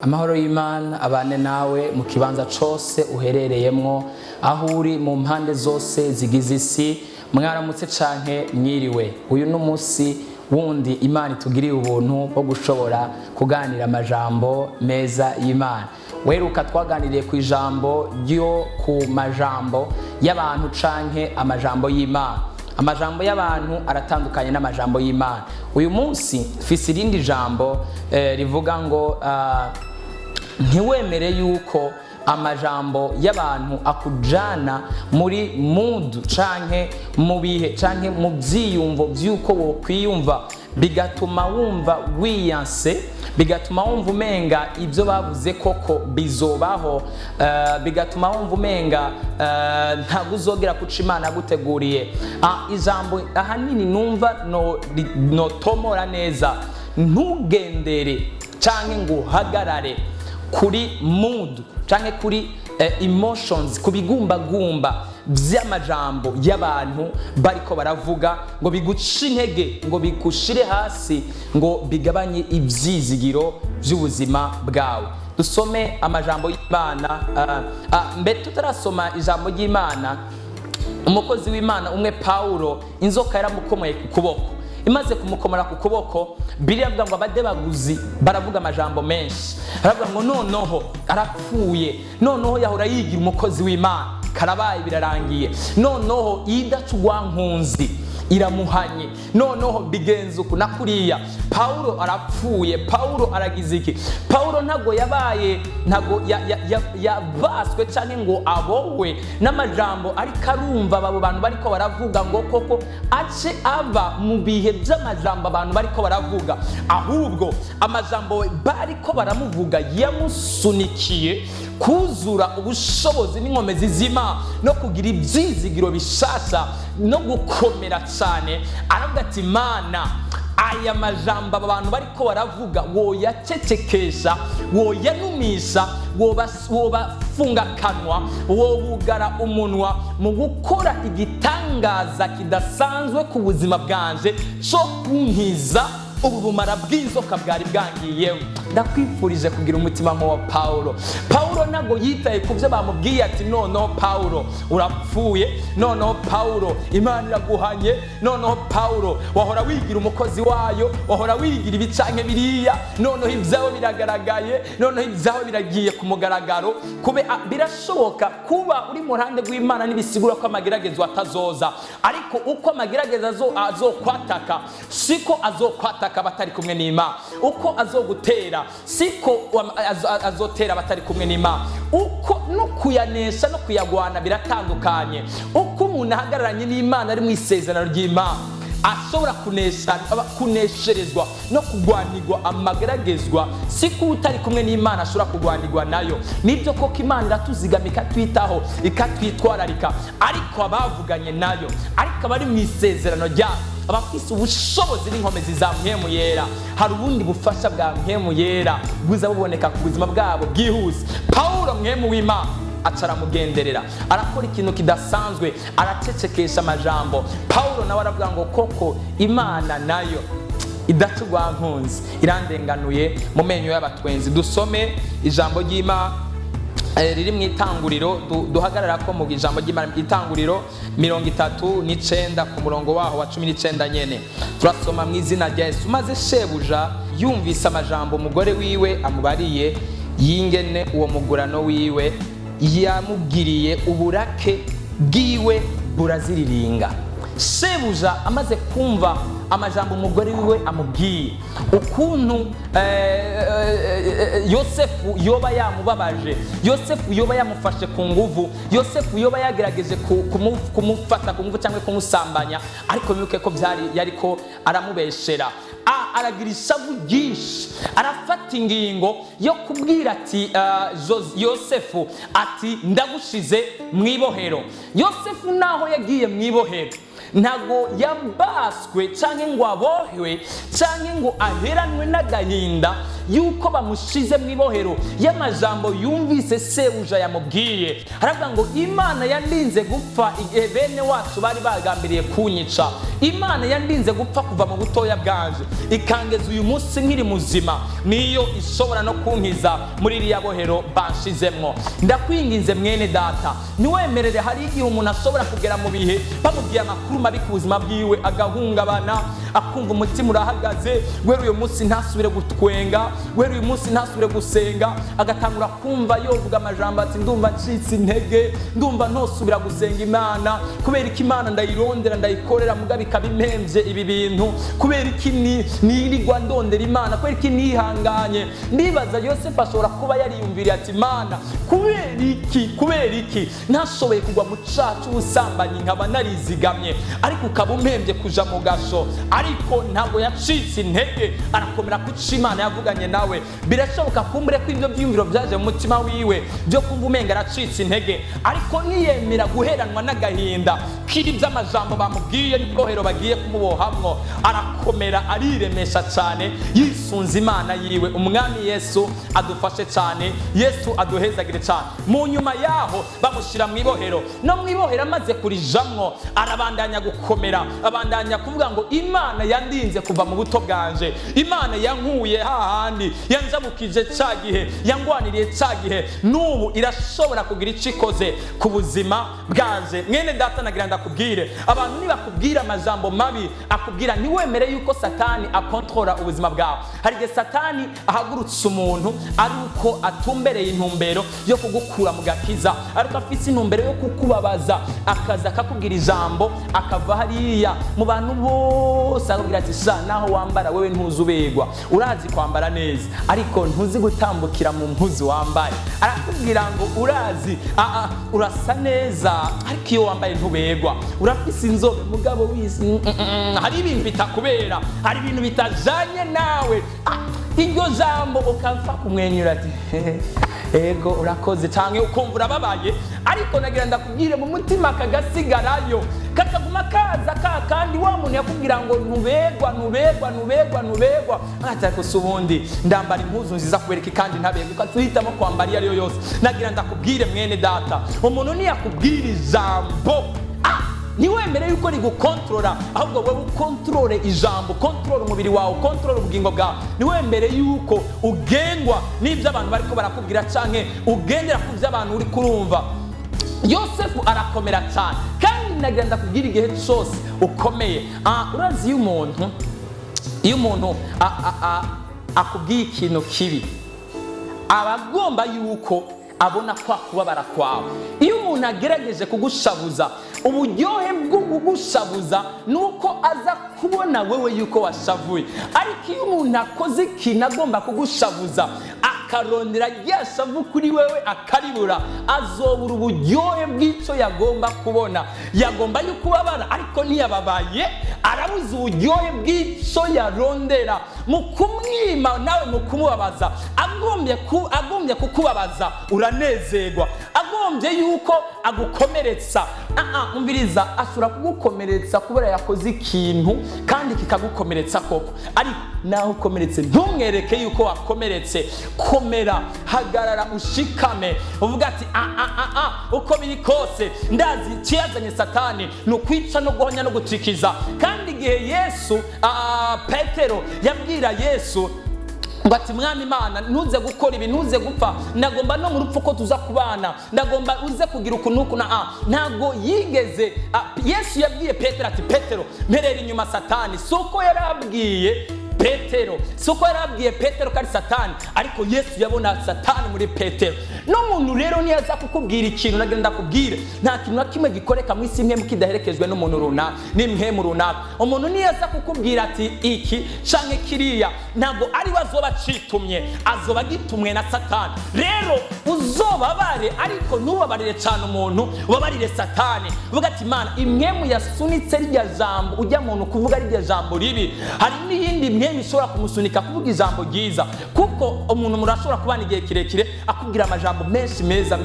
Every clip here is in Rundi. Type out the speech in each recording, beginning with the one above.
Amahoro y'Imana abane nawe mu kibanza cose uherereyemwo aho uri mu mpande zose zigize isi mwaramutse canke mwiriwe. Uyu n'umunsi wundi Imana itugiriye ubuntu bwo gushobora kuganira amajambo meza y'Imana. Weruka twaganiriye ku ijambo ryo ku majambo y'abantu canke amajambo y'Imana. Amajambo y'abantu aratandukanye n'amajambo y'Imana. Uyu munsi fise irindi jambo rivuga ngo ntiwemere yuko amajambo y'abantu akujana muri mood canke mu bihe canke mu byiyumvo byuko wo kwiyumva bigatuma wumva wiyanse, bigatuma wumva umenga ibyo bavuze koko bizobaho, bigatuma wumva umenga ntabwo uzogera kuca Imana guteguriye. Ijambo ahanini numva no tomora neza, ntugendere canke ngo uhagarare kuri mood canke kuri emotions, kubigumbagumba vy'amajambo y'abantu bariko baravuga ngo biguca intege, ngo bigushire hasi, ngo bigabanye ivyizigiro vy'ubuzima bwawe. Dusome amajambo y'Imana. Mbere tutarasoma ijambo ry'Imana, umukozi w'Imana umwe Paulo, inzoka yaramukomoye ku kuboko. Imaze kumukomora ku kuboko, Bibiliya ivuga ngo abadebaguzi baravuga amajambo menshi. Aravuga ngo noneho arapfuye, noneho yahora yigira umukozi w'Imana, karabaye birarangiye, noneho idacugwankunzi iramuhanye, noneho bigenza uku nakuriya. Paulo arapfuye, Paulo aragize iki? Paulo ntago yabaye, ntago yabaswe canke ngo abowe n'amajambo ariko arumva abo bantu bariko baravuga ngo koko ace ava mu bihe by'amajambo abantu bariko baravuga, ahubwo amajambo bariko baramuvuga yamusunikiye kuzura ubushobozi n'inkomezi z'Imana no kugira ibyizigiro bishasha no gukomera cyane. Aravuga ati Mana, aya majambo abantu bariko baravuga woyacecekesha, woyanumisha, wobafunga kanwa, wobugara umunwa mu gukora igitangaza kidasanzwe ku buzima bwanje cyo kunkiza ubu bumara bw'inzoka bwari bwangiyeho. Ndakwifurije kugira umutima nk'uwa Paulo. Paulo ntago yitaye ku byo bamubwiye ati noneho Paulo urapfuye, noneho Paulo Imana iraguhanye, noneho Paulo wahora wigira umukozi wayo, wahora wigira ibicanke biriya, noneho ibyawe biragaragaye, noneho ibyawe biragiye ku mugaragaro. Kube birashoboka kuba uri mu ruhande rw'Imana nibisigura ko amageragezwa atazoza, ariko uko amagerageza azokwataka siko azokwataka batari kumwe n'Imana. Uko azogutera siko azotera batari kumwe n'Imana. Uko no kuyanesha no kuyagwana biratandukanye. Uko umuntu ahagararanye n'Imana ari mu isezerano ry'Imana ashobora kunesherezwa no kugwanirwa amageragezwa, siko utari kumwe n'Imana ashobora kugwanirwa nayo. Nibyo koko Imana iratuzigama ikatwitaho, ikatwitwararika, ariko abavuganye nayo, ariko abari mu isezerano ryayo, abafise ubushobozi n'inkomezi za mpemu yera, hari ubundi bufasha bwa mpemu yera buza buboneka ku buzima bwabo bwihuse. Paulo mpemu w'Imana acaramugenderera, arakora ikintu kidasanzwe, aracecekesha amajambo. Paulo nawe aravuga ngo koko Imana nayo idacugwankunzi irandenganuye mu menyo y'abatwenzi. Dusome ijambo ry'Imana riri mu Itanguriro, duhagarara ko mu ijambo ry'Imana Itanguriro 39 ku murongo waho wa 19 nyene. Turasoma mu izina rya Yesu. Maze shebuja yumvise amajambo umugore wiwe amubariye yingene uwo mugurano wiwe yamubwiriye, uburake bwiwe buraziriringa. Shebuja amaze kumva amajambo umugore wiwe amubwiye, ukuntu Yosefu yoba yamubabaje, Yosefu yoba yamufashe ku nguvu, Yosefu yoba yagerageje kumufata ku nguvu cyangwa kumusambanya, ariko bibuke ko yariko aramubeshera. Aragira ishavu ryinshi, arafata ingingo yo kubwira ati Yosefu ati ndagushize mwibohero. Yosefu naho yagiye mwibohero, ntago yabaswe canke ngo abohwe canke ngo aheranwe n'agahinda yuko bamushize mu ibohero y'amajambo yumvise sebuja yamubwiye. Haravuga ngo Imana yandinze gupfa igihe bene wacu bari bagambiriye kunyica. Imana yandinze gupfa kuva mu butoya bwanje, ikangeza uyu munsi nkiri muzima, niyo ishobora no kunkiza muri iriya bohero banshizemwo. Ndakwinginze mwene data, ntiwemerere hari igihe umuntu ashobora kugera mu bihe bamubwiye amakuru mabi ku buzima bwiwe, agahungabana, akumva umutima urahagaze, wera uyu munsi ntasubire gutwenga, wera uyu munsi ntasubire gusenga, agatangura kumva yovuga amajambo ati ndumva ncitse intege, ndumva ntosubira gusenga Imana, kubera iki Imana ndayirondera ndayikorera mugabe ikabimemvye ibi bintu, kubera iki nirirwa ndondera Imana, kubera iki nihanganye. Ndibaza Yosefu ashobora kuba yariyumviriye ati Imana kubera iki ntashoboye kugwa mu cacu c'ubusambanyi nkaba narizigamye, ariko ukaba umpemvye kuja mu gasho. Ariko ntabwo yacitse intege, arakomera kuko Imana yavuganye nawe. Birashoboka kumbure ko ivyo byiyumviro byaje mu mutima wiwe byo kumva umenga aracitse intege, ariko niyemera guheranwa n'agahinda kiri by'amajambo bamubwiye n'ibohero bagiye kumubohamwo, arakomera ariremesha cyane yisunze Imana yiwe. Umwami Yesu adufashe cyane, Yesu aduhezagire cyane. Mu nyuma yaho bamushira mu ibohero, no mu ibohero amaze kurijamwo arabandanya gukomera, abandanya kuvuga ngo Imana yandinze kuva mu buto bwanje, Imana yankuye hahandi, yanjabukije ca gihe, yangwaniriye ca gihe, n'ubu irashobora kugira ico ikoze ku buzima bwanje. Mwene data nagira ndakubwire, abantu nibakubwira amajambo mabi akubwira ntiwemere yuko Satani akontrola ubuzima bwawe. Hari igihe Satani ahagurutse umuntu ari uko atumbereye intumbero yo kugukura mu gakiza, ariko afise intumbero yo kukubabaza, akaza akakubwira ijambo, akava hariya mu bantu bose akubwira ati sha naho wambara wewe ntuzubegwa, urazi kwambara neza ariko ntuzi gutambukira mu mpuzu wambaye. Arakubwira ngo urazi urasa neza ariko iyo wambaye ntubegwa, urafise inzobe mugabo wisi hari ibintu bitakubera, hari ibintu bitajanye nawe. Iryo jambo ukamfa kumwenyura ati ego urakoze canke ukumva urababaye, ariko nagira ndakubwire mu mutima kagasigarayo, kakaguma kaza kandi wa muntu yakubwira ngo ntubegwa atako subundi ndambara impuzu nziza kubereka kandi ntabegwa, ukatuhitamo kwambara iyo ariyo yose. Nagira ndakubwire mwene data, umuntu niyakubwira ijambo niwemere yuko rigukontrola, ahubwo wowe ukontrole ijambo, kontrole umubiri wawe, kontrole ubugingo bwawe. Niwemere yuko ugengwa n'ibyo abantu bariko barakubwira canke ugendera ku byo abantu uri kurumva. Yosefu arakomera cyane, kandi nagira ndakubwira igihe cyose ukomeye. Urazi iyo umuntu akubwiye ikintu kibi, abagomba yuko abona kwa kubabara kwawe. Iyo umuntu agerageje kugushabuza, uburyohe bwo kugushabuza nuko aza kubona wewe yuko washavuye. Ariko iyo umuntu akoze ikintu agomba kugushabuza, akarondera ryashavu kuri wewe akaribura, azobura uburyohe bw'icyo yagomba kubona. Yagomba yuko ubabara ariko ntiyababaye, arabuze uburyohe bw'icyo yarondera. Mu kumwima nawe mu kumubabaza, agombye kukubabaza uranezerwa, agombye yuko agukomeretsa. Umviriza, ashobora kugukomeretsa kubera yakoze ikintu kandi kikagukomeretsa koko, ariko naho ukomeretse ntumwereke yuko wakomeretse. Komera, hagarara, ushikame, uvuga ati uko biri kose ndazi kiyazanye Satani ni ukwica no guhonya no gucikiza. Kandi igihe Yesu Petero yabwira Yesu ngo ati mwami Imana ntuze gukora ibi, ntuze gupfa, ndagomba no mu rupfu ko tuza kubana, ndagomba uze kugira ukuntu ntabwo yigeze. Yesu yabwiye Petero ati Petero mperera inyuma Satani. Suko yarabwiye Petero, suko yarabwiye Petero kari Satani, ariko Yesu yabona Satani muri Petero. N'umuntu rero niyaza kukubwira ikintu, nagira ndakubwire nta kintu na kimwe gikoreka mu isi imwe mukidaherekejwe n'umuntu runaka n'impemu runaka. Umuntu niyaza kukubwira ati iki canke kiriya, ntabwo ari we azoba citumye, azoba gitumwe na Satani. Rero uzobabare, ariko ntubabarire cyane umuntu, ubabarire Satani. Uvuga ati Imana, impemu yasunitse rya jambo ujya muntu kuvuga rya jambo ribi, hari n'iyindi meme ishobora kumusunika kuvuga ijambo ryiza, kuko umuntu murashobora kubana igihe kirekire akubwira amajambo menshi meza,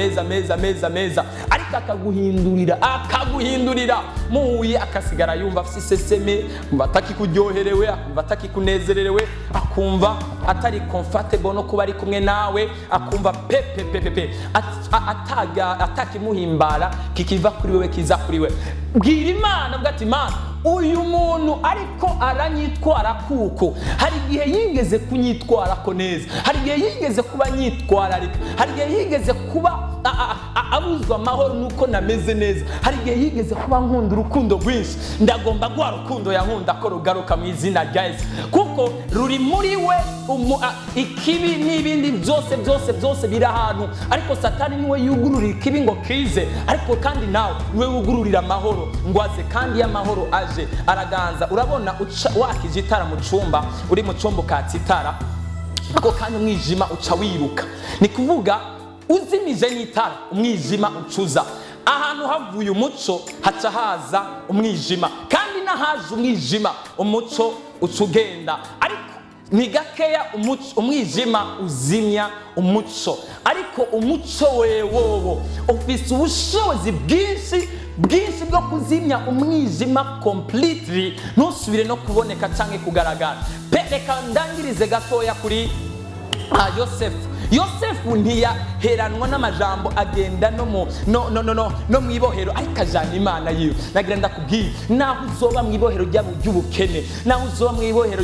ariko akaguhindurira muhuye akasigara yumva afite iseseme, kumva atakikuryoherewe, akumva atakikunezererewe, akumva atari comfortable no kuba ari kumwe nawe, akumva pepe atakimuhimbara kikiva kuri wewe kiza kuri we. Bwira Imana bwa ati Imana, uyu muntu ariko aranyitwara kuko hari igihe yigeze kunyitwara ko neza, hari igihe yigeze kuba nyitwararika, hari igihe yigeze kuba abuzwa amahoro nuko nameze neza, hari igihe yigeze kuba nkunda urukundo rwinshi, ndagomba gwa rukundo yankunda ko rugaruka mu izina rya Yesu, kuko ruri muri we. Ikibi n'ibindi byose biri ahantu, ariko Satani niwe yugururira ikibi ngo kize, ariko kandi nawe niwe wugururira amahoro ngo aze, kandi y'amahoro aje araganza. Urabona wakije itara mu cumba, uri mu cumba ukatsa itara, ako kandi umwijima uca wiruka, ni kuvuga uzimije n'itara umwijima ucuza. Ahantu havuye umuco haca haza umwijima, kandi nahaje umwijima umuco ucugenda, ariko ni gakeya umwijima uzimya umuco, ariko umuco wewowo ufise ubushobozi bwinshi bwo kuzimya umwijima completely, ntusubire no kuboneka canke kugaragara. Reka ndangirize gatoya kuri Yosefu ntiyaheranwa n'amajambo agenda no mwibohero, ariko ajana Imana yiwe. Nagira ndakubwira, naho uzoba mwibohero ry'ubukene, naho uzoba mwibohero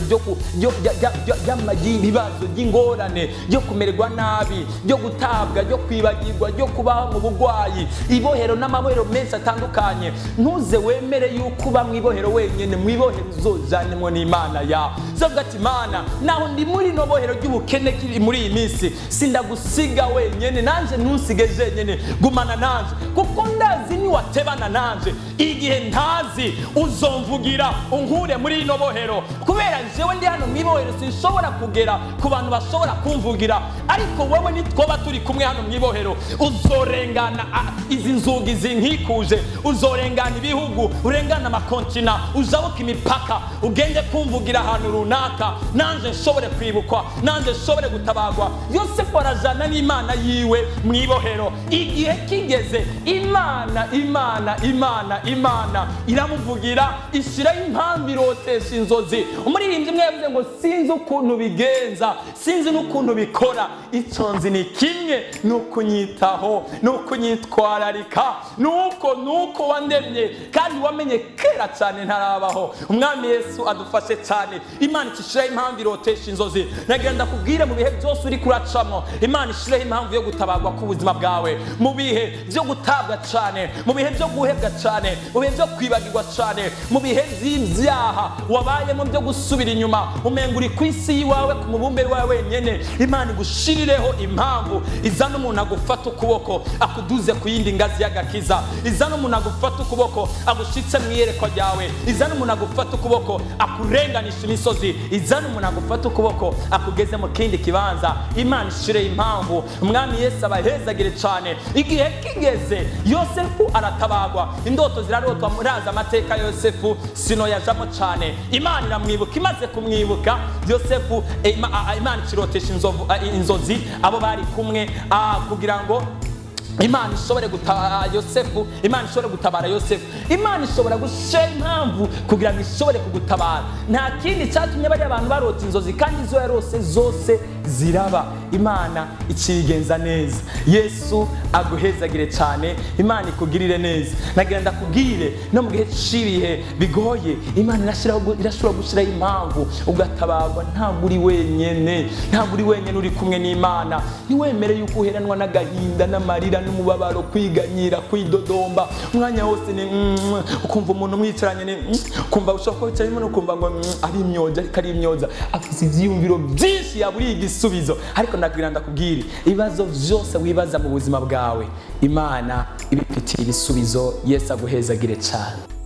ry'ibibazo by'ingorane, ryo kumererwa nabi, ryo gutabwa, ryo kwibagirwa, ryo kubaho mu bugwayi, ibohero n'amabohero menshi atandukanye, ntuze wemere yuko uba mwibohero wenyene. Mwibohero uzojanimwo n'Imana yawe. Zavuga ati Imana, naho ndi muri no bohero ry'ubukene kiri muri iyi minsi, sindagusiga wenyene, nanje ntusige jenyene, gumana nanje, kuko ndazi ni watebana nanje. Igihe ntazi uzomvugira unkure muri ino bohero, kubera jewe ndi hano mwibohero sinshobora kugera ku bantu bashobora kumvugira, ariko wewe nitwoba turi kumwe hano mwibohero, uzorengana izi nzugi zinkikuje, uzorengana ibihugu, urengana amakontina, ujabuka imipaka, ugende kumvugira ahantu runaka, nanje nshobore kwibukwa, nanje nshobore gutabagwa. Yosefu arajana n'Imana yiwe mwibohero. Igihe kigeze, Imana iramuvugira, ishiraho impamvu irotesha inzozi. Umuririmbyi umwe yavuze ngo sinzi ukuntu bigenza, sinzi n'ukuntu bikora, icyo nzi ni kimwe, nukunyitaho, nukunyitwararika, nuko wandemye kandi wamenye kera cyane ntarabaho. Umwami Yesu adufashe cyane. Imana ishiraho impamvu irotesha inzozi. Nagira ndakubwire, mu bihe byose uri kuracamo, Imana ishiraho impamvu yo gutabagwa k'ubuzima bwawe, mu bihe byo gutabwa cyane, mu bihe byo guhebwa cyane, mu bihe byo kwibagirwa cyane, mu bihe by'ibyaha wabayemo byo gusubira inyuma, umenga uri ku isi yiwawe, ku mubumbe wawe wenyene. Imana igushirireho impamvu, izana umuntu agufata ukuboko akuduze ku yindi ngazi y'agakiza, izana umuntu agufata ukuboko agushitse mu iyerekwa ryawe, izana umuntu agufata ukuboko akurenganisha imisozi, izana umuntu agufata ukuboko akugeze mu kindi kibanza. Imana ishire impamvu. Umwami Yesu abahezagire cyane. Igihe kigeze, Yosefu aratabagwa, indoto zirarotwa. Muraza amateka ya Yosefu sino yajamo cyane. Imana iramwibuka, imaze kumwibuka Yosefu, Imana kirotesha inzozi abo bari kumwe, kugira ngo Imana ishobore gutabara Yosefu, Imana ishobore gutabara Yosefu, Imana ishobora gushira impamvu kugira ngo ishobore kugutabara. Nta kindi cyatumye bari abantu barota inzozi, kandi izo yarose zose ziraba. Imana ikigenza neza. Yesu aguhezagire cyane, Imana ikugirire neza. Nagira ndakubwire, no mu gihe cy'ibihe bigoye, Imana irashobora gushira impamvu ugatabagwa. Ntabwo uri wenyene, uri kumwe n'Imana. Niwemere yuko uheranwa n'agahinda n'amarira n'umubabaro, kwiganyira, kwidodomba, umwanya wose ni ukumva umuntu mwicaranye, kumva ushaka kwicara no kumva ngo ari imyoza, ariko ari imyoza, afite ivyiyumviro byinshi yaburi igisubizo. Ariko ndagira ndakubwire, ibibazo byose wibaza mu buzima bwawe, Imana ibifitiye ibisubizo. Yesu aguhezagire cyane.